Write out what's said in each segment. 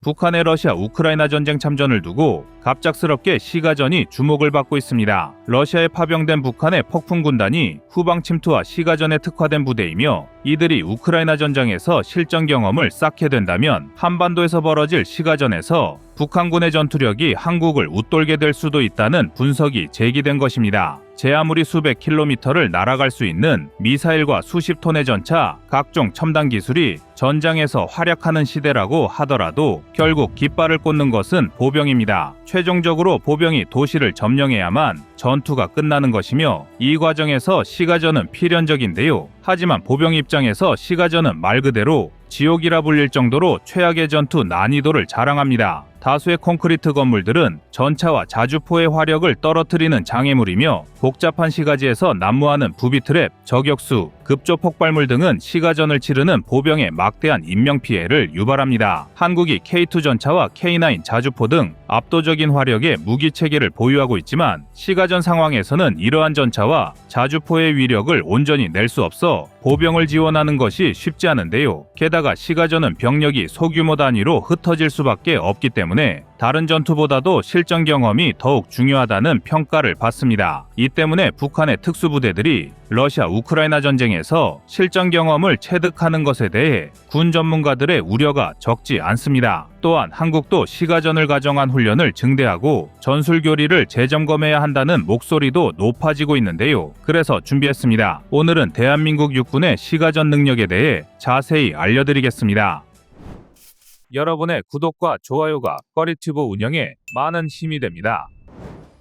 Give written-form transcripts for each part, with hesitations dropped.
북한의 러시아 우크라이나 전쟁 참전을 두고 갑작스럽게 시가전이 주목을 받고 있습니다. 러시아에 파병된 북한의 폭풍 군단이 후방 침투와 시가전에 특화된 부대이며 이들이 우크라이나 전장에서 실전 경험을 쌓게 된다면 한반도에서 벌어질 시가전에서 북한군의 전투력이 한국을 웃돌게 될 수도 있다는 분석이 제기된 것입니다. 제 아무리 수백 킬로미터를 날아갈 수 있는 미사일과 수십 톤의 전차, 각종 첨단 기술이 전장에서 활약하는 시대라고 하더라도 결국 깃발을 꽂는 것은 보병입니다. 최종적으로 보병이 도시를 점령해야만 전투가 끝나는 것이며 이 과정에서 시가전은 필연적인데요. 하지만 보병 입장에서 시가전은 말 그대로 지옥이라 불릴 정도로 최악의 전투 난이도를 자랑합니다. 다수의 콘크리트 건물들은 전차와 자주포의 화력을 떨어뜨리는 장애물이며 복잡한 시가지에서 난무하는 부비트랩, 저격수, 급조 폭발물 등은 시가전을 치르는 보병의 막대한 인명피해를 유발합니다. 한국이 K2 전차와 K9 자주포 등 압도적인 화력의 무기체계를 보유하고 있지만 시가전 상황에서는 이러한 전차와 자주포의 위력을 온전히 낼 수 없어 보병을 지원하는 것이 쉽지 않은데요. 게다가 시가전은 병력이 소규모 단위로 흩어질 수밖에 없기 때문에 다른 전투보다도 실전 경험이 더욱 중요하다는 평가를 받습니다. 이 때문에 북한의 특수부대들이 러시아 우크라이나 전쟁에서 실전 경험을 체득하는 것에 대해 군 전문가들의 우려가 적지 않습니다. 또한 한국도 시가전을 가정한 훈련을 증대하고 전술 교리를 재점검해야 한다는 목소리도 높아지고 있는데요. 그래서 준비했습니다. 오늘은 대한민국 육군의 시가전 능력에 대해 자세히 알려드리겠습니다. 여러분의 구독과 좋아요가 꺼리튜브 운영에 많은 힘이 됩니다.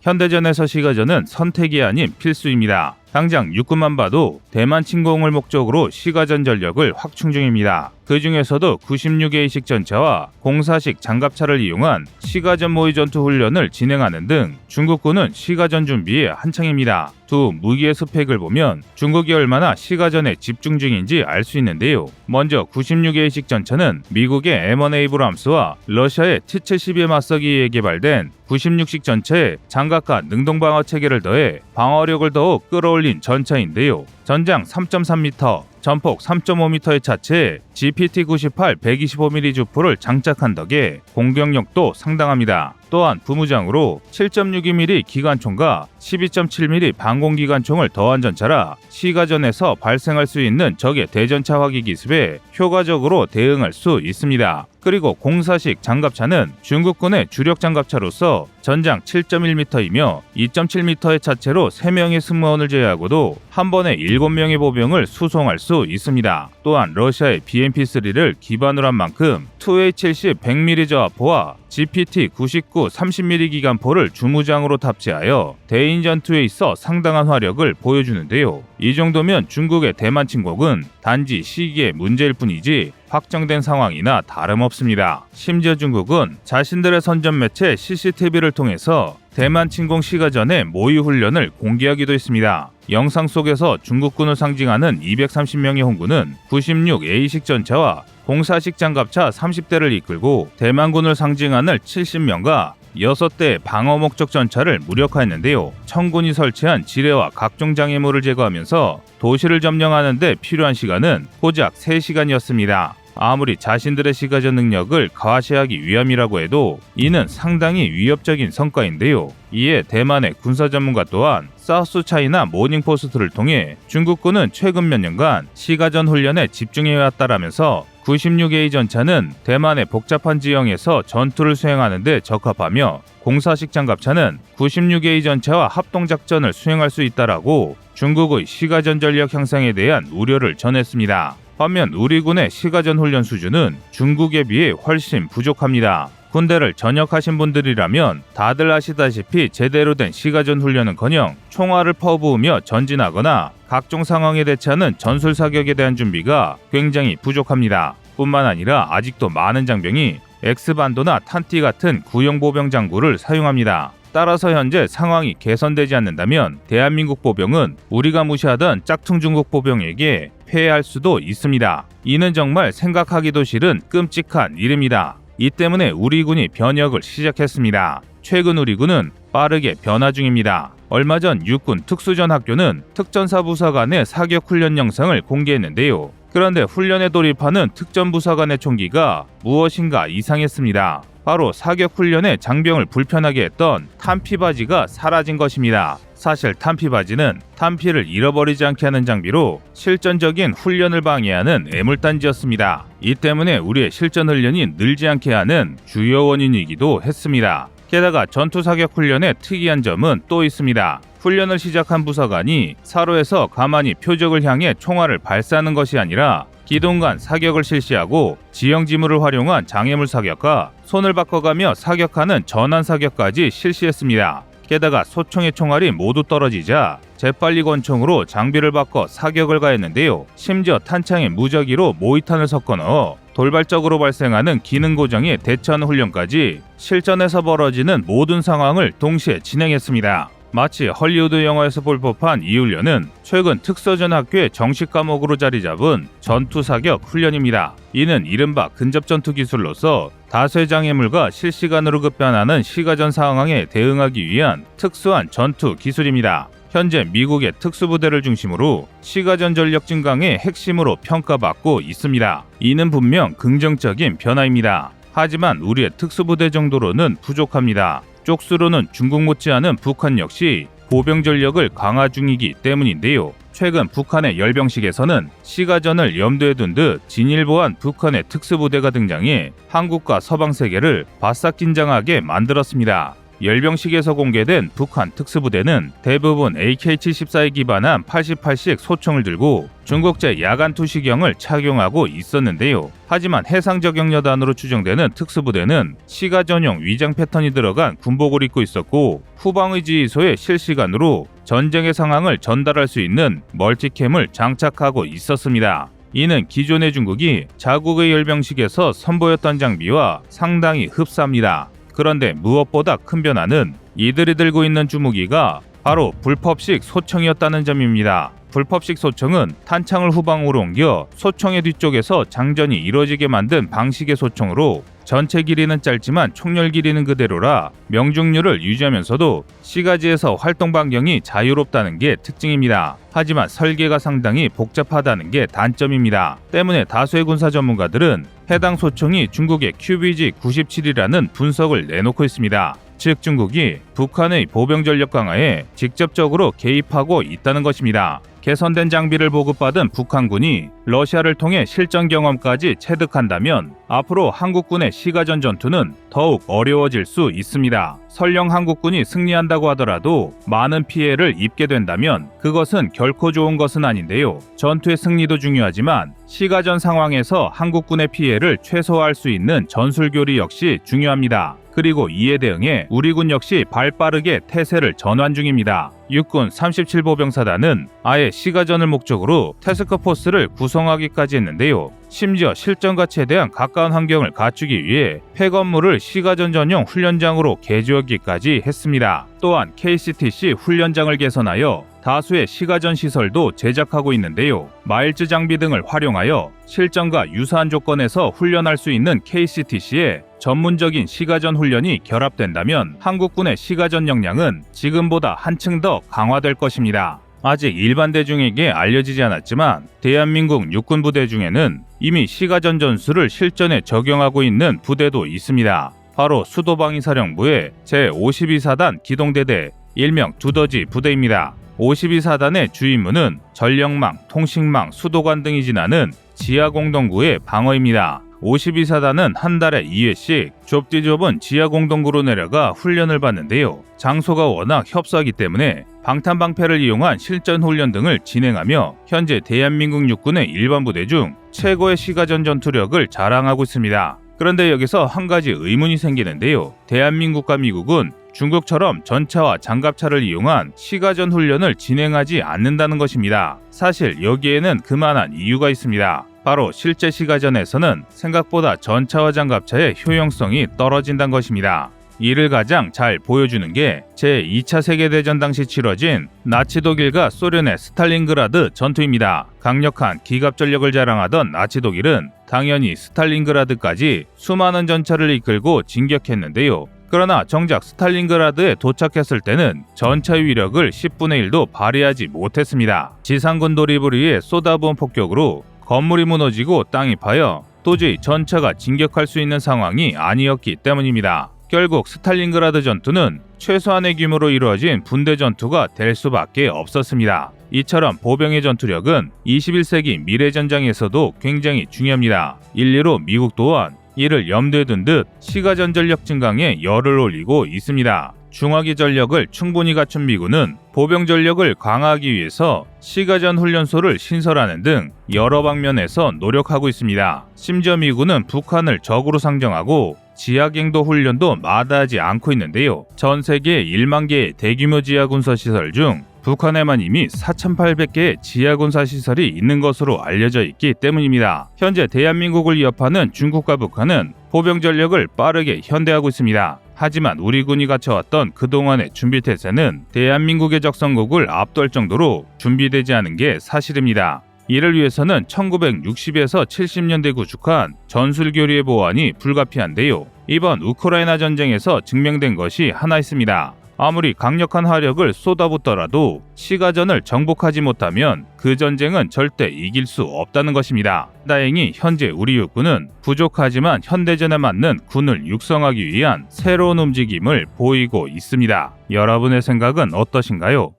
현대전에서 시가전은 선택이 아닌 필수입니다. 당장 육군만 봐도 대만 침공을 목적으로 시가전 전력을 확충 중입니다. 그 중에서도 96A식 전차와 04식 장갑차를 이용한 시가전 모의 전투 훈련을 진행하는 등 중국군은 시가전 준비에 한창입니다. 두 무기의 스펙을 보면 중국이 얼마나 시가전에 집중 중인지 알 수 있는데요. 먼저 96A식 전차는 미국의 M1 에이브람스와 러시아의 T-72에 맞서기 위해 개발된 96식 전차에 장갑과 능동방어 체계를 더해 방어력을 더욱 끌어올린 전차인데요. 전장 3.3m, 전폭 3.5m의 차체에 GPT-98 125mm 주포를 장착한 덕에 공격력도 상당합니다. 또한 부무장으로 7.62mm 기관총과 12.7mm 방공기관총을 더한 전차라 시가전에서 발생할 수 있는 적의 대전차 화기 기습에 효과적으로 대응할 수 있습니다. 그리고 04식 장갑차는 중국군의 주력 장갑차로서 전장 7.1m이며 2.7m의 차체로 3명의 승무원을 제외하고도 한 번에 7명의 보병을 수송할 수 있습니다. 또한 러시아의 BMP-3를 기반으로 한 만큼 2A70 100mm 저하포와 GPT-99 30mm 기관포를 주무장으로 탑재하여 대인 전투에 있어 상당한 화력을 보여주는데요. 이 정도면 중국의 대만 침공은 단지 시기의 문제일 뿐이지 확정된 상황이나 다름없습니다. 심지어 중국은 자신들의 선전 매체 CCTV를 통해서 대만 침공 시가전의 모의 훈련을 공개하기도 했습니다. 영상 속에서 중국군을 상징하는 230명의 홍군은 96A식 전차와 04식 장갑차 30대를 이끌고 대만군을 상징하는 70명과 6대의 방어 목적 전차를 무력화했는데요. 청군이 설치한 지뢰와 각종 장애물을 제거하면서 도시를 점령하는 데 필요한 시간은 고작 3시간이었습니다. 아무리 자신들의 시가전 능력을 과시하기 위함이라고 해도 이는 상당히 위협적인 성과인데요. 이에 대만의 군사 전문가 또한 사우스 차이나 모닝포스트를 통해 중국군은 최근 몇 년간 시가전 훈련에 집중해왔다라면서 96A 전차는 대만의 복잡한 지형에서 전투를 수행하는 데 적합하며 04식 장갑차는 96A 전차와 합동작전을 수행할 수 있다라고 중국의 시가전 전력 향상에 대한 우려를 전했습니다. 반면 우리 군의 시가전 훈련 수준은 중국에 비해 훨씬 부족합니다. 군대를 전역하신 분들이라면 다들 아시다시피 제대로 된 시가전 훈련은커녕 총알을 퍼부으며 전진하거나 각종 상황에 대처하는 전술 사격에 대한 준비가 굉장히 부족합니다. 뿐만 아니라 아직도 많은 장병이 X반도나 탄띠 같은 구형 보병 장구를 사용합니다. 따라서 현재 상황이 개선되지 않는다면 대한민국 보병은 우리가 무시하던 짝퉁 중국 보병에게 패할 수도 있습니다. 이는 정말 생각하기도 싫은 끔찍한 일입니다. 이 때문에 우리 군이 변혁을 시작했습니다. 최근 우리 군은 빠르게 변화 중입니다. 얼마 전 육군 특수전학교는 특전사부사 간의 사격 훈련 영상을 공개했는데요. 그런데 훈련에 돌입하는 특전부사 간의 총기가 무엇인가 이상했습니다. 바로 사격 훈련에 장병을 불편하게 했던 탄피바지가 사라진 것입니다. 사실 탄피바지는 탄피를 잃어버리지 않게 하는 장비로 실전적인 훈련을 방해하는 애물단지였습니다. 이 때문에 우리의 실전 훈련이 늘지 않게 하는 주요 원인이기도 했습니다. 게다가 전투사격 훈련의 특이한 점은 또 있습니다. 훈련을 시작한 부사관이 사로에서 가만히 표적을 향해 총알을 발사하는 것이 아니라 기동 간 사격을 실시하고 지형지물을 활용한 장애물 사격과 손을 바꿔가며 사격하는 전환 사격까지 실시했습니다. 게다가 소총의 총알이 모두 떨어지자 재빨리 권총으로 장비를 바꿔 사격을 가했는데요. 심지어 탄창에 무작위로 모의탄을 섞어 넣어 돌발적으로 발생하는 기능 고정에 대처하는 훈련까지 실전에서 벌어지는 모든 상황을 동시에 진행했습니다. 마치 헐리우드 영화에서 볼 법한 이 훈련은 최근 특서전 학교의 정식 과목으로 자리 잡은 전투사격 훈련입니다. 이는 이른바 근접전투 기술로서 다수의 장애물과 실시간으로 급변하는 시가전 상황에 대응하기 위한 특수한 전투 기술입니다. 현재 미국의 특수부대를 중심으로 시가전 전력 증강의 핵심으로 평가받고 있습니다. 이는 분명 긍정적인 변화입니다. 하지만 우리의 특수부대 정도로는 부족합니다. 쪽수로는 중국 못지않은 북한 역시 보병 전력을 강화 중이기 때문인데요. 최근 북한의 열병식에서는 시가전을 염두에 둔 듯 진일보한 북한의 특수부대가 등장해 한국과 서방 세계를 바싹 긴장하게 만들었습니다. 열병식에서 공개된 북한 특수부대는 대부분 AK-74에 기반한 88식 소총을 들고 중국제 야간 투시경을 착용하고 있었는데요. 하지만 해상 저격여단으로 추정되는 특수부대는 시가 전용 위장 패턴이 들어간 군복을 입고 있었고 후방의 지휘소에 실시간으로 전쟁의 상황을 전달할 수 있는 멀티캠을 장착하고 있었습니다. 이는 기존의 중국이 자국의 열병식에서 선보였던 장비와 상당히 흡사합니다. 그런데 무엇보다 큰 변화는 이들이 들고 있는 주무기가 바로 불법식 소총이었다는 점입니다. 불법식 소총은 탄창을 후방으로 옮겨 소총의 뒤쪽에서 장전이 이루어지게 만든 방식의 소총으로 전체 길이는 짧지만 총열 길이는 그대로라 명중률을 유지하면서도 시가지에서 활동 반경이 자유롭다는 게 특징입니다. 하지만 설계가 상당히 복잡하다는 게 단점입니다. 때문에 다수의 군사 전문가들은 해당 소총이 중국의 QBG-97이라는 분석을 내놓고 있습니다. 즉 중국이 북한의 보병 전력 강화에 직접적으로 개입하고 있다는 것입니다. 개선된 장비를 보급받은 북한군이 러시아를 통해 실전 경험까지 체득한다면 앞으로 한국군의 시가전 전투는 더욱 어려워질 수 있습니다. 설령 한국군이 승리한다고 하더라도 많은 피해를 입게 된다면 그것은 결코 좋은 것은 아닌데요. 전투의 승리도 중요하지만 시가전 상황에서 한국군의 피해를 최소화할 수 있는 전술교리 역시 중요합니다. 그리고 이에 대응해 우리 군 역시 발빠르게 태세를 전환 중입니다. 육군 37보병사단은 아예 시가전을 목적으로 태스크포스를 구성하기까지 했는데요. 심지어 실전과 최대한 가까운 환경을 갖추기 위해 폐건물을 시가전 전용 훈련장으로 개조하기까지 했습니다. 또한 KCTC 훈련장을 개선하여 다수의 시가전 시설도 제작하고 있는데요. 마일즈 장비 등을 활용하여 실전과 유사한 조건에서 훈련할 수 있는 KCTC에 전문적인 시가전 훈련이 결합된다면 한국군의 시가전 역량은 지금보다 한층 더 강화될 것입니다. 아직 일반 대중에게 알려지지 않았지만 대한민국 육군 부대 중에는 이미 시가전 전술을 실전에 적용하고 있는 부대도 있습니다. 바로 수도방위사령부의 제52사단 기동대대 일명 두더지 부대입니다. 52사단의 주 임무는 전력망, 통신망, 수도관 등이 지나는 지하공동구의 방어입니다. 52사단은 한 달에 2회씩 좁디 좁은 지하공동구로 내려가 훈련을 받는데요. 장소가 워낙 협소하기 때문에 방탄방패를 이용한 실전 훈련 등을 진행하며 현재 대한민국 육군의 일반 부대 중 최고의 시가전 전투력을 자랑하고 있습니다. 그런데 여기서 한 가지 의문이 생기는데요. 대한민국과 미국은 중국처럼 전차와 장갑차를 이용한 시가전 훈련을 진행하지 않는다는 것입니다. 사실 여기에는 그만한 이유가 있습니다. 바로 실제 시가전에서는 생각보다 전차와 장갑차의 효용성이 떨어진다는 것입니다. 이를 가장 잘 보여주는 게 제2차 세계대전 당시 치러진 나치 독일과 소련의 스탈린그라드 전투입니다. 강력한 기갑 전력을 자랑하던 나치 독일은 당연히 스탈린그라드까지 수많은 전차를 이끌고 진격했는데요. 그러나 정작 스탈린그라드에 도착했을 때는 전차의 위력을 10분의 1도 발휘하지 못했습니다. 지상군 돌입을 위해 쏟아부은 폭격으로 건물이 무너지고 땅이 파여 도저히 전차가 진격할 수 있는 상황이 아니었기 때문입니다. 결국 스탈린그라드 전투는 최소한의 규모로 이루어진 분대 전투가 될 수밖에 없었습니다. 이처럼 보병의 전투력은 21세기 미래전장에서도 굉장히 중요합니다. 일례로 미국 또한 이를 염두에 둔 듯 시가전 전력 증강에 열을 올리고 있습니다. 중화기 전력을 충분히 갖춘 미군은 보병 전력을 강화하기 위해서 시가전 훈련소를 신설하는 등 여러 방면에서 노력하고 있습니다. 심지어 미군은 북한을 적으로 상정하고 지하갱도 훈련도 마다하지 않고 있는데요. 전 세계 1만 개의 대규모 지하군사 시설 중 북한에만 이미 4,800개의 지하군사 시설이 있는 것으로 알려져 있기 때문입니다. 현재 대한민국을 위협하는 중국과 북한은 보병 전력을 빠르게 현대하고 있습니다. 하지만 우리 군이 갖춰왔던 그동안의 준비 태세는 대한민국의 적성국을 압도할 정도로 준비되지 않은 게 사실입니다. 이를 위해서는 1960에서 70년대 구축한 전술교류의 보완이 불가피한데요. 이번 우크라이나 전쟁에서 증명된 것이 하나 있습니다. 아무리 강력한 화력을 쏟아붓더라도 시가전을 정복하지 못하면 그 전쟁은 절대 이길 수 없다는 것입니다. 다행히 현재 우리 육군은 부족하지만 현대전에 맞는 군을 육성하기 위한 새로운 움직임을 보이고 있습니다. 여러분의 생각은 어떠신가요?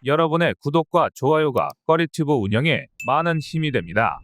여러분의 구독과 좋아요가 꺼리튜브 운영에 많은 힘이 됩니다.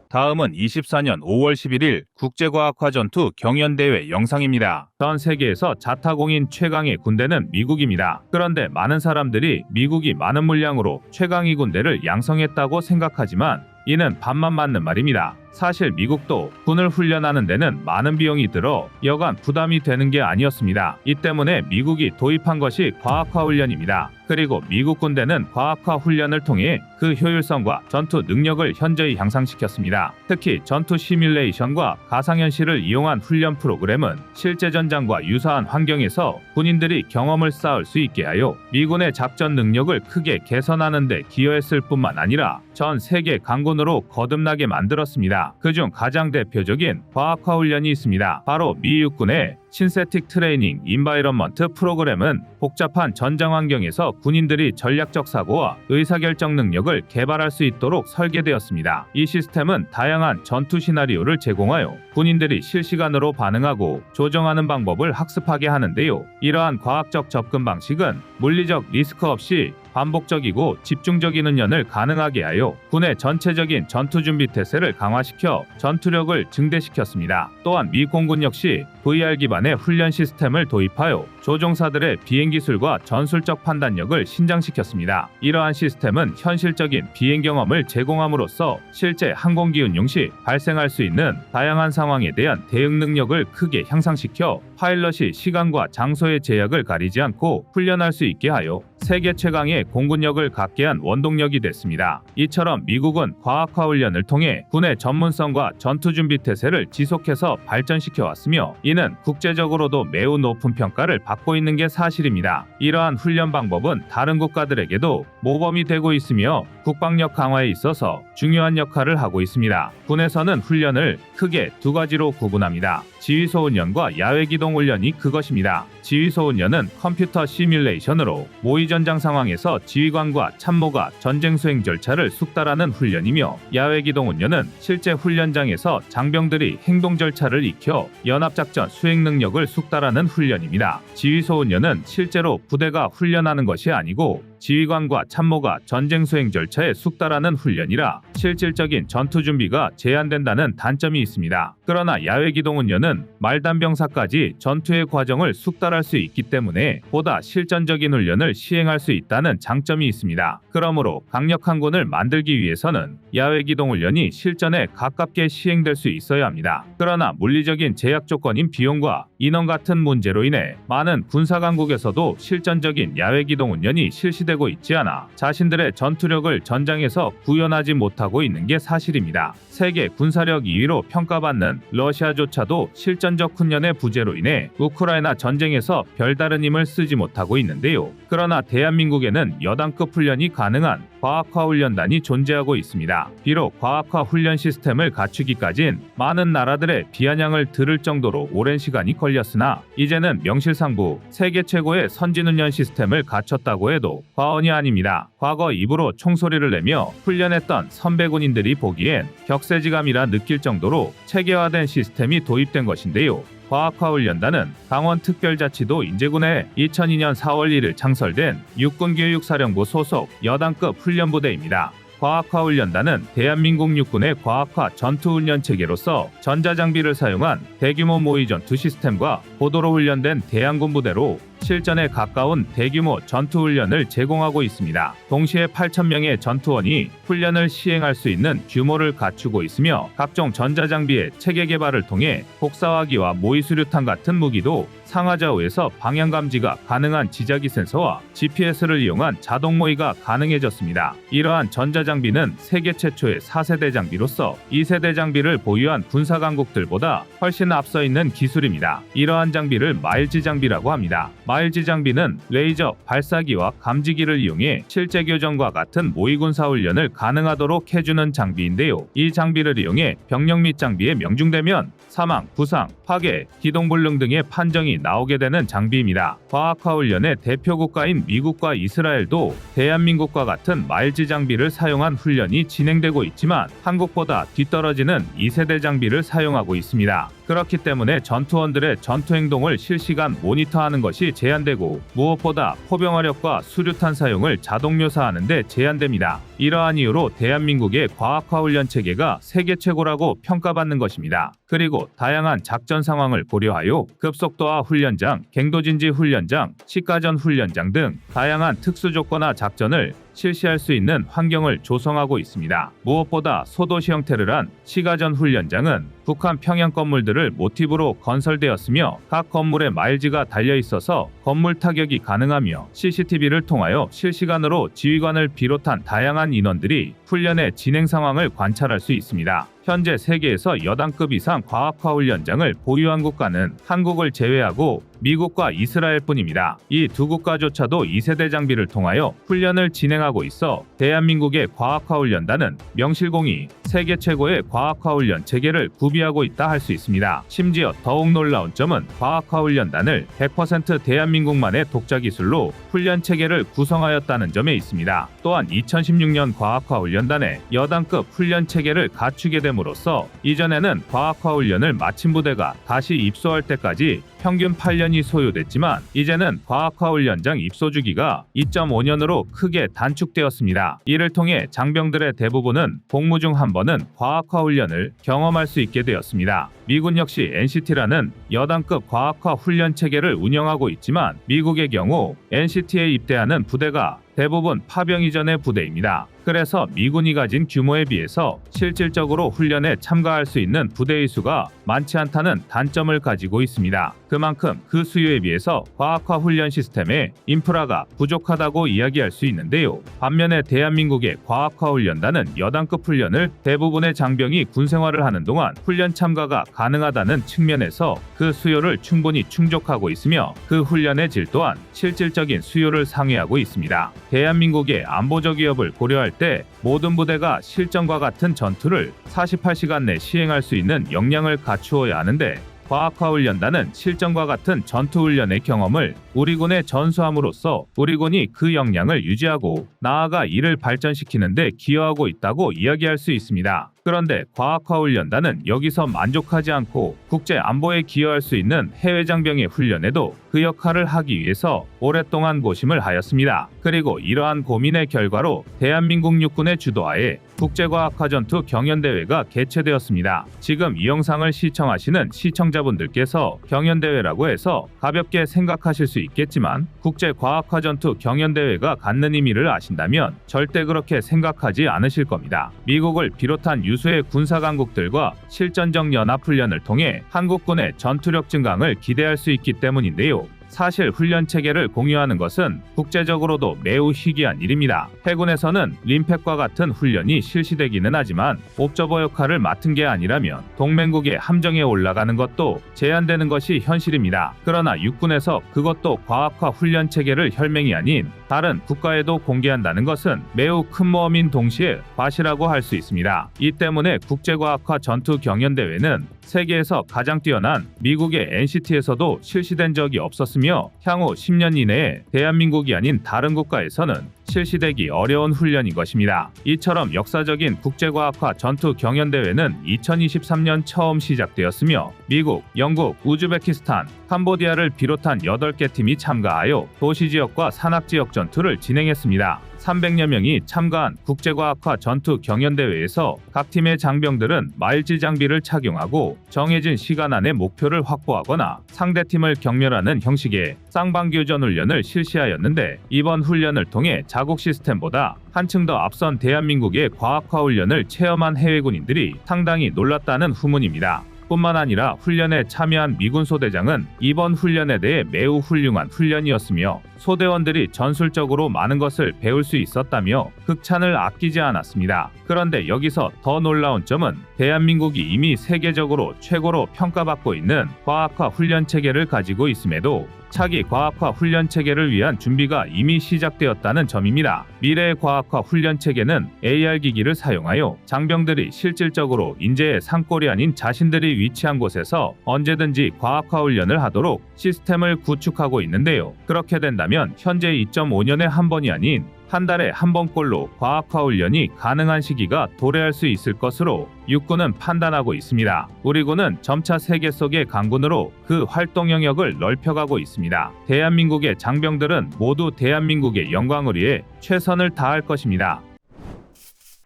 다음은 24년 5월 11일 국제과학화전투 경연대회 영상입니다. 전 세계에서 자타공인 최강의 군대는 미국입니다. 그런데 많은 사람들이 미국이 많은 물량으로 최강의 군대를 양성했다고 생각하지만 이는 반만 맞는 말입니다. 사실 미국도 군을 훈련하는 데는 많은 비용이 들어 여간 부담이 되는 게 아니었습니다. 이 때문에 미국이 도입한 것이 과학화 훈련입니다. 그리고 미국 군대는 과학화 훈련을 통해 그 효율성과 전투 능력을 현저히 향상시켰습니다. 특히 전투 시뮬레이션과 가상현실을 이용한 훈련 프로그램은 실제 전장과 유사한 환경에서 군인들이 경험을 쌓을 수 있게 하여 미군의 작전 능력을 크게 개선하는 데 기여했을 뿐만 아니라 전 세계 강군으로 거듭나게 만들었습니다. 그중 가장 대표적인 과학화 훈련이 있습니다. 바로 미 육군의 신세틱 트레이닝 인바이런먼트 프로그램은 복잡한 전장 환경에서 군인들이 전략적 사고와 의사결정 능력을 개발할 수 있도록 설계되었습니다. 이 시스템은 다양한 전투 시나리오를 제공하여 군인들이 실시간으로 반응하고 조정하는 방법을 학습하게 하는데요. 이러한 과학적 접근 방식은 물리적 리스크 없이 반복적이고 집중적인 훈련을 가능하게 하여 군의 전체적인 전투 준비 태세를 강화시켜 전투력을 증대시켰습니다. 또한 미 공군 역시 VR 기반의 훈련 시스템을 도입하여 조종사들의 비행 기술과 전술적 판단력을 신장시켰습니다. 이러한 시스템은 현실적인 비행 경험을 제공함으로써 실제 항공기 운용 시 발생할 수 있는 다양한 상황에 대한 대응 능력을 크게 향상시켜 파일럿이 시간과 장소의 제약을 가리지 않고 훈련할 수 있게 하여 세계 최강의 공군력을 갖게 한 원동력이 됐습니다. 이처럼 미국은 과학화 훈련을 통해 군의 전문성과 전투 준비 태세를 지속해서 발전시켜 왔으며 이는 국제적으로도 매우 높은 평가를 받고 있는 게 사실입니다. 이러한 훈련 방법은 다른 국가들에게도 모범이 되고 있으며 국방력 강화에 있어서 중요한 역할을 하고 있습니다. 군에서는 훈련을 크게 두 가지로 구분합니다. 지휘소 훈련과 야외 기동 훈련이 그것입니다. 지휘소 훈련은 컴퓨터 시뮬레이션으로 모의 전장 상황에서 지휘관과 참모가 전쟁 수행 절차를 숙달하는 훈련이며 야외 기동 훈련은 실제 훈련장에서 장병들이 행동 절차를 익혀 연합작전 수행 능력을 숙달하는 훈련입니다. 지휘소 훈련은 실제로 부대가 훈련하는 것이 아니고 지휘관과 참모가 전쟁 수행 절차에 숙달하는 훈련이라 실질적인 전투 준비가 제한된다는 단점이 있습니다. 그러나 야외 기동 훈련은 말단병사까지 전투의 과정을 숙달할 수 있기 때문에 보다 실전적인 훈련을 시행할 수 있다는 장점이 있습니다. 그러므로 강력한 군을 만들기 위해서는 야외 기동 훈련이 실전에 가깝게 시행될 수 있어야 합니다. 그러나 물리적인 제약 조건인 비용과 인원 같은 문제로 인해 많은 군사 강국에서도 실전적인 야외 기동 훈련이 실시되고 있지 않아 자신들의 전투력을 전장에서 구현하지 못하고 있는 게 사실입니다. 세계 군사력 2위로 평가받는 러시아조차도 실전적 훈련의 부재로 인해 우크라이나 전쟁에서 별다른 힘을 쓰지 못하고 있는데요. 그러나 대한민국에는 여단급 훈련이 가능한 과학화 훈련단이 존재하고 있습니다. 비록 과학화 훈련 시스템을 갖추기까진 많은 나라들의 비아냥을 들을 정도로 오랜 시간이 걸렸으나 이제는 명실상부 세계 최고의 선진훈련 시스템을 갖췄다고 해도 과언이 아닙니다. 과거 입으로 총소리를 내며 훈련했던 선배군인들이 보기엔 격세지감이라 느낄 정도로 체계화된 시스템이 도입된 것인데요. 과학화훈련단은 강원특별자치도 인제군에 2002년 4월 1일 창설된 육군교육사령부 소속 여단급 훈련부대입니다. 과학화훈련단은 대한민국 육군의 과학화 전투훈련 체계로서 전자장비를 사용한 대규모 모의전투 시스템과 고도로 훈련된 대항군 부대로 실전에 가까운 대규모 전투훈련을 제공하고 있습니다. 동시에 8,000명의 전투원이 훈련을 시행할 수 있는 규모를 갖추고 있으며 각종 전자장비의 체계 개발을 통해 복사화기와 모의수류탄 같은 무기도 상하좌우에서 방향감지가 가능한 지자기 센서와 GPS를 이용한 자동 모의가 가능해졌습니다. 이러한 전자장비는 세계 최초의 4세대 장비로서 2세대 장비를 보유한 군사강국들보다 훨씬 앞서 있는 기술입니다. 이러한 장비를 마일지 장비라고 합니다. 마일지 장비는 레이저, 발사기와 감지기를 이용해 실제 교전과 같은 모의군사 훈련을 가능하도록 해주는 장비인데요. 이 장비를 이용해 병력 및 장비에 명중되면 사망, 부상, 파괴, 기동불능 등의 판정이 나오게 되는 장비입니다. 과학화 훈련의 대표 국가인 미국과 이스라엘도 대한민국과 같은 마일지 장비를 사용한 훈련이 진행되고 있지만 한국보다 뒤떨어지는 2세대 장비를 사용하고 있습니다. 그렇기 때문에 전투원들의 전투 행동을 실시간 모니터하는 것이 제한되고 무엇보다 포병화력과 수류탄 사용을 자동 묘사하는 데 제한됩니다. 이러한 이유로 대한민국의 과학화 훈련 체계가 세계 최고라고 평가받는 것입니다. 그리고 다양한 작전 상황을 고려하여 급속도화 훈련장, 갱도진지 훈련장, 시가전 훈련장 등 다양한 특수조건화 작전을 실시할 수 있는 환경을 조성하고 있습니다. 무엇보다 소도시 형태를 한 시가전 훈련장은 북한 평양 건물들을 모티브로 건설되었으며 각 건물에 마일지가 달려 있어서 건물 타격이 가능하며 CCTV를 통하여 실시간으로 지휘관을 비롯한 다양한 인원들이 훈련의 진행 상황을 관찰할 수 있습니다. 현재 세계에서 여단급 이상 과학화 훈련장을 보유한 국가는 한국을 제외하고 미국과 이스라엘뿐입니다. 이 두 국가조차도 2세대 장비를 통하여 훈련을 진행하고 있어 대한민국의 과학화 훈련단은 명실공히 세계 최고의 과학화 훈련 체계를 구비하고 있다 할 수 있습니다. 심지어 더욱 놀라운 점은 과학화 훈련단을 100% 대한민국만의 독자 기술로 훈련 체계를 구성하였다는 점에 있습니다. 또한 2016년 과학화 훈련단의 여단급 훈련 체계를 갖추게 됨으로써 이전에는 과학화 훈련을 마친 부대가 다시 입소할 때까지 평균 8년이 소요됐지만 이제는 과학화 훈련장 입소 주기가 2.5년으로 크게 단축되었습니다. 이를 통해 장병들의 대부분은 복무 중 한 번은 과학화 훈련을 경험할 수 있게 되었습니다. 미군 역시 NCT라는 여단급 과학화 훈련 체계를 운영하고 있지만 미국의 경우 NCT에 입대하는 부대가 대부분 파병 이전의 부대입니다. 그래서 미군이 가진 규모에 비해서 실질적으로 훈련에 참가할 수 있는 부대의 수가 많지 않다는 단점을 가지고 있습니다. 그만큼 그 수요에 비해서 과학화 훈련 시스템의 인프라가 부족하다고 이야기할 수 있는데요. 반면에 대한민국의 과학화 훈련단은 여단급 훈련을 대부분의 장병이 군생활을 하는 동안 훈련 참가가 가능하다는 측면에서 그 수요를 충분히 충족하고 있으며 그 훈련의 질 또한 실질적인 수요를 상회하고 있습니다. 대한민국의 안보적 위협을 고려할 때 모든 부대가 실전과 같은 전투를 48시간 내 시행할 수 있는 역량을 갖추어야 하는데 과학화 훈련단은 실전과 같은 전투 훈련의 경험을 우리 군에 전수함으로써 우리 군이 그 역량을 유지하고 나아가 이를 발전시키는 데 기여하고 있다고 이야기할 수 있습니다. 그런데 과학화 훈련단은 여기서 만족하지 않고 국제 안보에 기여할 수 있는 해외 장병의 훈련에도 그 역할을 하기 위해서 오랫동안 고심을 하였습니다. 그리고 이러한 고민의 결과로 대한민국 육군의 주도하에 국제과학화 전투 경연대회가 개최되었습니다. 지금 이 영상을 시청하시는 시청자분들께서 경연대회라고 해서 가볍게 생각하실 수 있겠지만 국제과학화 전투 경연대회가 갖는 의미를 아신다면 절대 그렇게 생각하지 않으실 겁니다. 미국을 비롯한 유수의 군사강국들과 실전적 연합훈련을 통해 한국군의 전투력 증강을 기대할 수 있기 때문인데요. 사실 훈련 체계를 공유하는 것은 국제적으로도 매우 희귀한 일입니다. 해군에서는 림팩과 같은 훈련이 실시되기는 하지만 옵저버 역할을 맡은 게 아니라면 동맹국의 함정에 올라가는 것도 제한되는 것이 현실입니다. 그러나 육군에서 그것도 과학화 훈련 체계를 혈맹이 아닌 다른 국가에도 공개한다는 것은 매우 큰 모험인 동시에 과시라고 할 수 있습니다. 이 때문에 국제과학화 전투 경연대회는 세계에서 가장 뛰어난 미국의 NCT에서도 실시된 적이 없었으며 향후 10년 이내에 대한민국이 아닌 다른 국가에서는 실시되기 어려운 훈련인 것입니다. 이처럼 역사적인 국제과학화 전투 경연대회는 2023년 처음 시작되었으며 미국, 영국, 우즈베키스탄, 캄보디아를 비롯한 8개 팀이 참가하여 도시지역과 산악지역 전투를 진행했습니다. 300여 명이 참가한 국제과학화 전투 경연대회에서 각 팀의 장병들은 마일지 장비를 착용하고 정해진 시간 안에 목표를 확보하거나 상대팀을 경멸하는 형식의 쌍방교전 훈련을 실시하였는데 이번 훈련을 통해 자국 시스템보다 한층 더 앞선 대한민국의 과학화 훈련을 체험한 해외군인들이 상당히 놀랐다는 후문입니다. 뿐만 아니라 훈련에 참여한 미군 소대장은 이번 훈련에 대해 매우 훌륭한 훈련이었으며 소대원들이 전술적으로 많은 것을 배울 수 있었다며 극찬을 아끼지 않았습니다. 그런데 여기서 더 놀라운 점은 대한민국이 이미 세계적으로 최고로 평가받고 있는 과학화 훈련 체계를 가지고 있음에도 차기 과학화 훈련 체계를 위한 준비가 이미 시작되었다는 점입니다. 미래의 과학화 훈련 체계는 AR 기기를 사용하여 장병들이 실질적으로 인재의 산골이 아닌 자신들이 위치한 곳에서 언제든지 과학화 훈련을 하도록 시스템을 구축하고 있는데요. 그렇게 된다면 현재 2.5년에 한 번이 아닌 한 달에 한 번꼴로 과학화 훈련이 가능한 시기가 도래할 수 있을 것으로 육군은 판단하고 있습니다. 우리 군은 점차 세계 속의 강군으로 그 활동 영역을 넓혀가고 있습니다. 대한민국의 장병들은 모두 대한민국의 영광을 위해 최선을 다할 것입니다.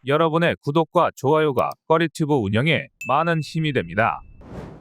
여러분의 구독과 좋아요가 꺼리튜브 운영에 많은 힘이 됩니다.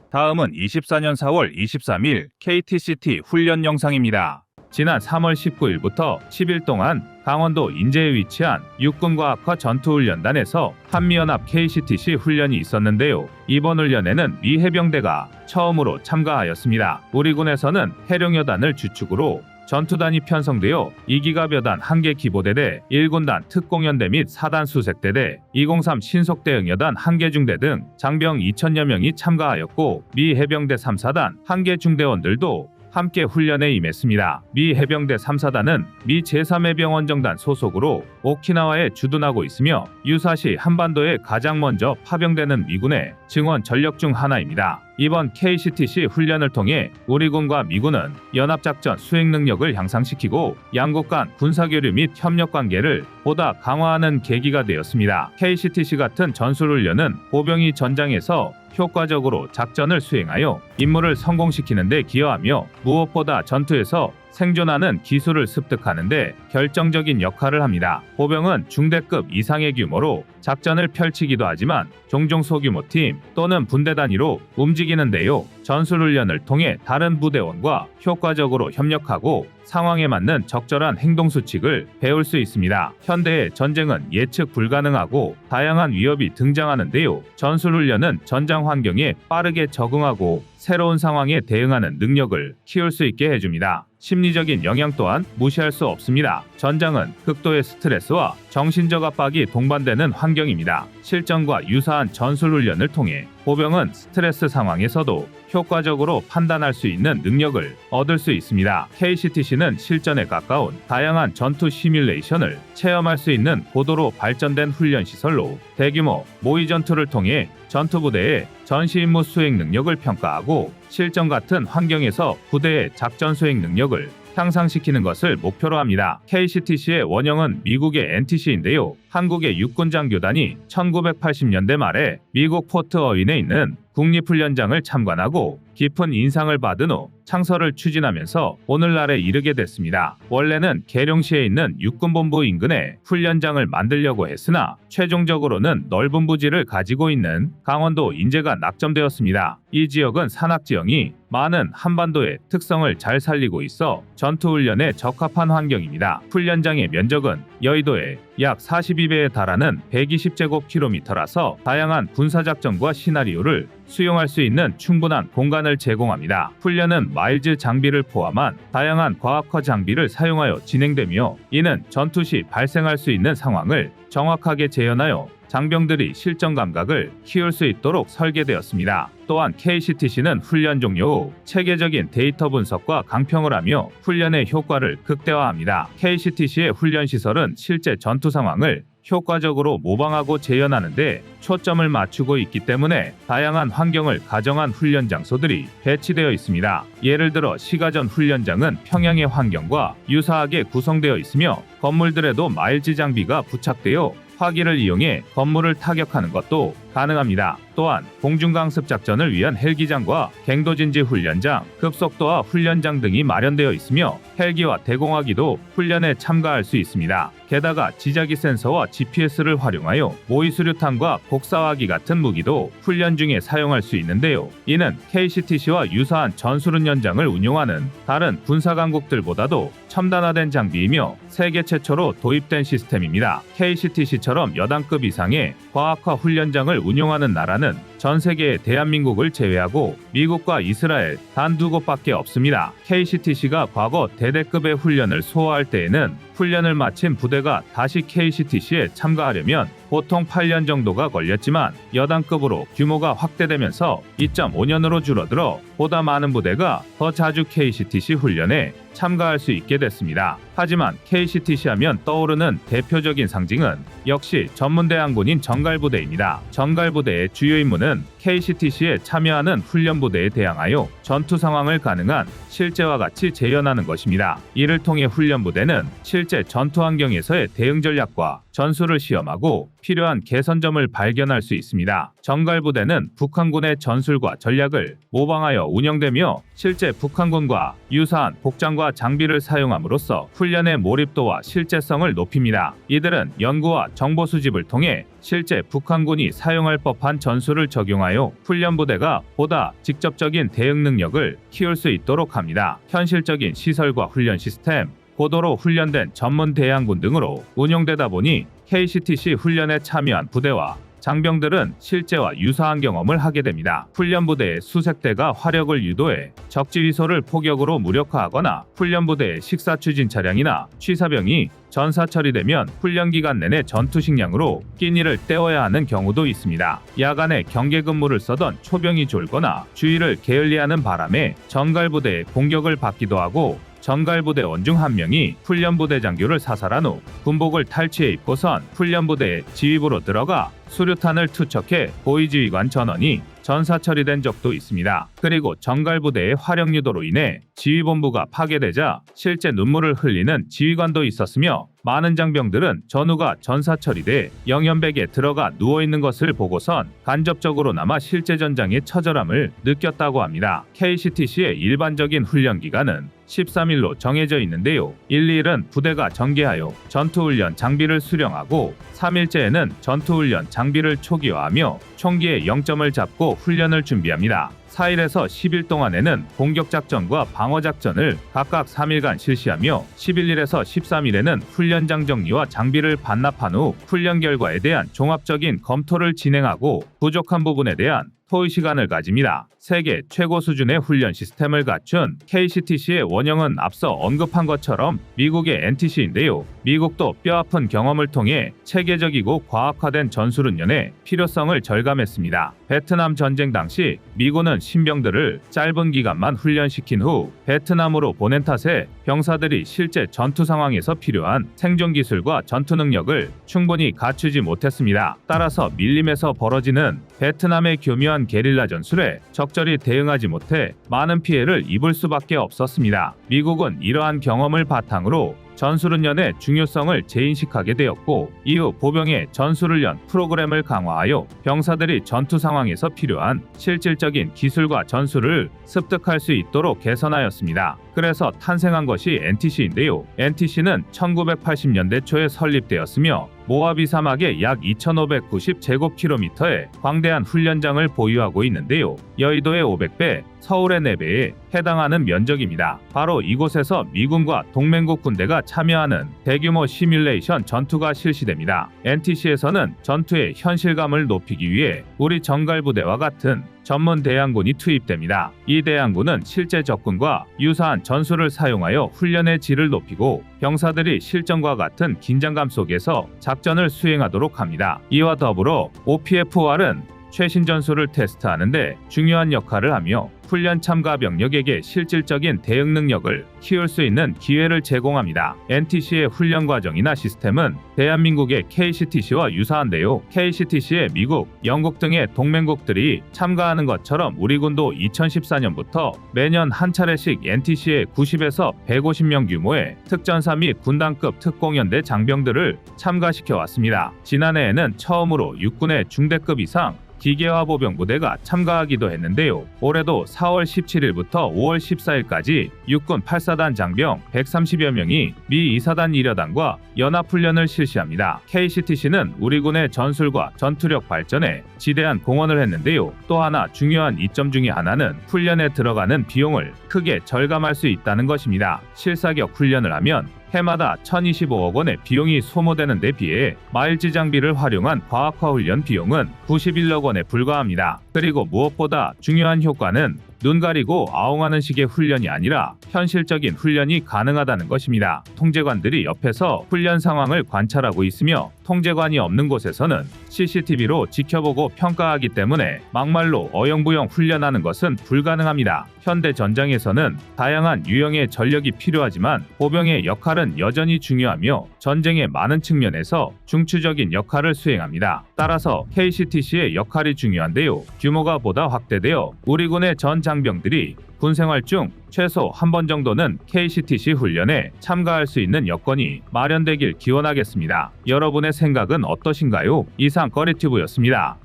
다음은 24년 4월 23일 KTCT 훈련 영상입니다. 지난 3월 19일부터 10일 동안 강원도 인제에 위치한 육군과학화 전투훈련단에서 한미연합 KCTC 훈련이 있었는데요. 이번 훈련에는 미 해병대가 처음으로 참가하였습니다. 우리 군에서는 해룡여단을 주축으로 전투단이 편성되어 2기갑 여단 1개 기보대대, 1군단 특공연대 및 4단 수색대대, 203 신속대응여단 1개 중대 등 장병 2,000여 명이 참가하였고 미 해병대 3사단 1개 중대원들도 함께 훈련에 임했습니다. 미 해병대 3사단은 미 제3해병원정단 소속으로 오키나와에 주둔하고 있으며 유사시 한반도에 가장 먼저 파병되는 미군의 증원 전력 중 하나입니다. 이번 KCTC 훈련을 통해 우리 군과 미군은 연합작전 수행 능력을 향상시키고 양국 간 군사교류 및 협력 관계를 보다 강화하는 계기가 되었습니다. KCTC 같은 전술훈련은 보병이 전장에서 효과적으로 작전을 수행하여 임무를 성공시키는 데 기여하며 무엇보다 전투에서 생존하는 기술을 습득하는 데 결정적인 역할을 합니다. 보병은 중대급 이상의 규모로 작전을 펼치기도 하지만 종종 소규모 팀 또는 분대 단위로 움직이는데요. 전술훈련을 통해 다른 부대원과 효과적으로 협력하고 상황에 맞는 적절한 행동 수칙을 배울 수 있습니다. 현대의 전쟁은 예측 불가능하고 다양한 위협이 등장하는데요. 전술훈련은 전장 환경에 빠르게 적응하고 새로운 상황에 대응하는 능력을 키울 수 있게 해줍니다. 심리적인 영향 또한 무시할 수 없습니다. 전장은 극도의 스트레스와 정신적 압박이 동반되는 환경입니다. 실전과 유사한 전술훈련을 통해 보병은 스트레스 상황에서도 효과적으로 판단할 수 있는 능력을 얻을 수 있습니다. KCTC는 실전에 가까운 다양한 전투 시뮬레이션을 체험할 수 있는 고도로 발전된 훈련 시설로 대규모 모의 전투를 통해 전투부대의 전시 임무 수행 능력을 평가하고 실전 같은 환경에서 부대의 작전 수행 능력을 향상시키는 것을 목표로 합니다. KCTC의 원형은 미국의 NTC인데요. 한국의 육군장교단이 1980년대 말에 미국 포트 어윈에 있는 국립훈련장을 참관하고 깊은 인상을 받은 후 창설을 추진하면서 오늘날에 이르게 됐습니다. 원래는 계룡시에 있는 육군본부 인근에 훈련장을 만들려고 했으나 최종적으로는 넓은 부지를 가지고 있는 강원도 인제가 낙점되었습니다. 이 지역은 산악지형이 많은 한반도의 특성을 잘 살리고 있어 전투훈련에 적합한 환경입니다. 훈련장의 면적은 여의도의 약 42배에 달하는 120제곱킬로미터라서 다양한 군사작전과 시나리오를 수용할 수 있는 충분한 공간을 제공합니다. 훈련은 마일즈 장비를 포함한 다양한 과학화 장비를 사용하여 진행되며 이는 전투 시 발생할 수 있는 상황을 정확하게 재현하여 장병들이 실전 감각을 키울 수 있도록 설계되었습니다. 또한 KCTC는 훈련 종료 후 체계적인 데이터 분석과 강평을 하며 훈련의 효과를 극대화합니다. KCTC의 훈련 시설은 실제 전투 상황을 효과적으로 모방하고 재현하는 데 초점을 맞추고 있기 때문에 다양한 환경을 가정한 훈련 장소들이 배치되어 있습니다. 예를 들어 시가전 훈련장은 평양의 환경과 유사하게 구성되어 있으며 건물들에도 마일즈 장비가 부착되어 화기를 이용해 건물을 타격하는 것도 가능합니다. 또한 공중강습 작전을 위한 헬기장과 갱도진지 훈련장, 급속도화 훈련장 등이 마련되어 있으며 헬기와 대공화기도 훈련에 참가할 수 있습니다. 게다가 지자기 센서와 GPS를 활용하여 모의수류탄과 곡사화기 같은 무기도 훈련 중에 사용할 수 있는데요. 이는 KCTC와 유사한 전술훈련장을 운용하는 다른 군사강국들보다도 첨단화된 장비이며 세계 최초로 도입된 시스템입니다. KCTC처럼 여단급 이상의 과학화 훈련장을 운용하는 나라는 전 세계의 대한민국을 제외하고 미국과 이스라엘 단 2곳밖에 없습니다. KCTC가 과거 대대급의 훈련을 소화할 때에는 훈련을 마친 부대가 다시 KCTC에 참가하려면 보통 8년 정도가 걸렸지만 여단급으로 규모가 확대되면서 2.5년으로 줄어들어 보다 많은 부대가 더 자주 KCTC 훈련에 참가할 수 있게 됐습니다. 하지만 KCTC 하면 떠오르는 대표적인 상징은 역시 전문대항군인 정갈부대입니다. 정갈부대의 주요 임무는 KCTC에 참여하는 훈련부대에 대항하여 전투 상황을 가능한 실제와 같이 재현하는 것입니다. 이를 통해 훈련부대는 실제 전투 환경에서의 대응 전략과 전술을 시험하고 필요한 개선점을 발견할 수 있습니다. 정갈부대는 북한군의 전술과 전략을 모방하여 운영되며 실제 북한군과 유사한 복장과 장비를 사용함으로써 훈련의 몰입도와 실제성을 높입니다. 이들은 연구와 정보 수집을 통해 실제 북한군이 사용할 법한 전술을 적용하여 훈련부대가 보다 직접적인 대응 능력을 키울 수 있도록 합니다. 현실적인 시설과 훈련 시스템, 고도로 훈련된 전문 대항군 등으로 운용되다 보니 KCTC 훈련에 참여한 부대와 장병들은 실제와 유사한 경험을 하게 됩니다. 훈련부대의 수색대가 화력을 유도해 적지휘소를 포격으로 무력화하거나 훈련부대의 식사 추진 차량이나 취사병이 전사 처리되면 훈련 기간 내내 전투 식량으로 끼니를 때워야 하는 경우도 있습니다. 야간에 경계 근무를 써던 초병이 졸거나 주의를 게을리하는 바람에 정갈부대의 공격을 받기도 하고 정갈부대원 중 한 명이 훈련부대 장교를 사살한 후 군복을 탈취해 입고선 훈련부대의 지휘부로 들어가 수류탄을 투척해 보위지휘관 전원이 전사 처리된 적도 있습니다. 그리고 정갈부대의 화력 유도로 인해 지휘본부가 파괴되자 실제 눈물을 흘리는 지휘관도 있었으며 많은 장병들은 전우가 전사 처리돼 영연백에 들어가 누워있는 것을 보고선 간접적으로나마 실제 전장의 처절함을 느꼈다고 합니다. KCTC의 일반적인 훈련 기간은 13일로 정해져 있는데요. 1, 2일은 부대가 전개하여 전투훈련 장비를 수령하고 3일째에는 전투훈련 장비를 초기화하며 총기의 0점을 잡고 훈련을 준비합니다. 4일에서 10일 동안에는 공격작전과 방어작전을 각각 3일간 실시하며 11일에서 13일에는 훈련장 정리와 장비를 반납한 후 훈련 결과에 대한 종합적인 검토를 진행하고 부족한 부분에 대한 토의 시간을 가집니다. 세계 최고 수준의 훈련 시스템을 갖춘 KCTC의 원형은 앞서 언급한 것처럼 미국의 NTC인데요. 미국도 뼈아픈 경험을 통해 체계적이고 과학화된 전술훈련의 필요성을 절감했습니다. 베트남 전쟁 당시 미군은 신병들을 짧은 기간만 훈련시킨 후 베트남으로 보낸 탓에 병사들이 실제 전투 상황에서 필요한 생존 기술과 전투 능력을 충분히 갖추지 못했습니다. 따라서 밀림에서 벌어지는 베트남의 교묘한 게릴라 전술에 적절히 대응하지 못해 많은 피해를 입을 수밖에 없었습니다. 미국은 이러한 경험을 바탕으로 전술훈련의 중요성을 재인식하게 되었고 이후 보병의 전술훈련 프로그램을 강화하여 병사들이 전투 상황에서 필요한 실질적인 기술과 전술을 습득할 수 있도록 개선하였습니다. 그래서 탄생한 것이 NTC인데요. NTC는 1980년대 초에 설립되었으며 모하비 사막의 약 2,590제곱킬로미터의 광대한 훈련장을 보유하고 있는데요. 여의도의 500배, 서울의 4배에 해당하는 면적입니다. 바로 이곳에서 미군과 동맹국 군대가 참여하는 대규모 시뮬레이션 전투가 실시됩니다. NTC에서는 전투의 현실감을 높이기 위해 우리 정갈부대와 같은 전문 대항군이 투입됩니다. 이 대항군은 실제 적군과 유사한 전술을 사용하여 훈련의 질을 높이고 병사들이 실전과 같은 긴장감 속에서 작전을 수행하도록 합니다. 이와 더불어 OPFOR은 최신 전술을 테스트하는데 중요한 역할을 하며 훈련 참가 병력에게 실질적인 대응 능력을 키울 수 있는 기회를 제공합니다. NTC의 훈련 과정이나 시스템은 대한민국의 KCTC와 유사한데요. KCTC에 미국, 영국 등의 동맹국들이 참가하는 것처럼 우리 군도 2014년부터 매년 한 차례씩 NTC에 90에서 150명 규모의 특전사 및 군단급 특공연대 장병들을 참가시켜 왔습니다. 지난해에는 처음으로 육군의 중대급 이상 기계화 보병부대가 참가하기도 했는데요. 올해도 4월 17일부터 5월 14일까지 육군 8사단 장병 130여 명이 미 2사단 1여단과 연합훈련을 실시합니다. KCTC는 우리 군의 전술과 전투력 발전에 지대한 공헌을 했는데요. 또 하나 중요한 이점 중에 하나는 훈련에 들어가는 비용을 크게 절감할 수 있다는 것입니다. 실사격 훈련을 하면 해마다 1,025억 원의 비용이 소모되는 데 비해 마일지 장비를 활용한 과학화 훈련 비용은 91억 원에 불과합니다. 그리고 무엇보다 중요한 효과는 눈 가리고 아웅하는 식의 훈련이 아니라 현실적인 훈련이 가능하다는 것입니다. 통제관들이 옆에서 훈련 상황을 관찰하고 있으며 통제관이 없는 곳에서는 CCTV로 지켜보고 평가하기 때문에 막말로 어영부영 훈련하는 것은 불가능합니다. 현대 전장에서는 다양한 유형의 전력이 필요하지만 보병의 역할은 여전히 중요하며 전쟁의 많은 측면에서 중추적인 역할을 수행합니다. 따라서 KCTC의 역할이 중요한데요. 규모가 보다 확대되어 우리 군의 전 장병들이 군 생활 중 최소 한 번 정도는 KCTC 훈련에 참가할 수 있는 여건이 마련되길 기원하겠습니다. 여러분의 생각은 어떠신가요? 이상 꺼리튜브였습니다.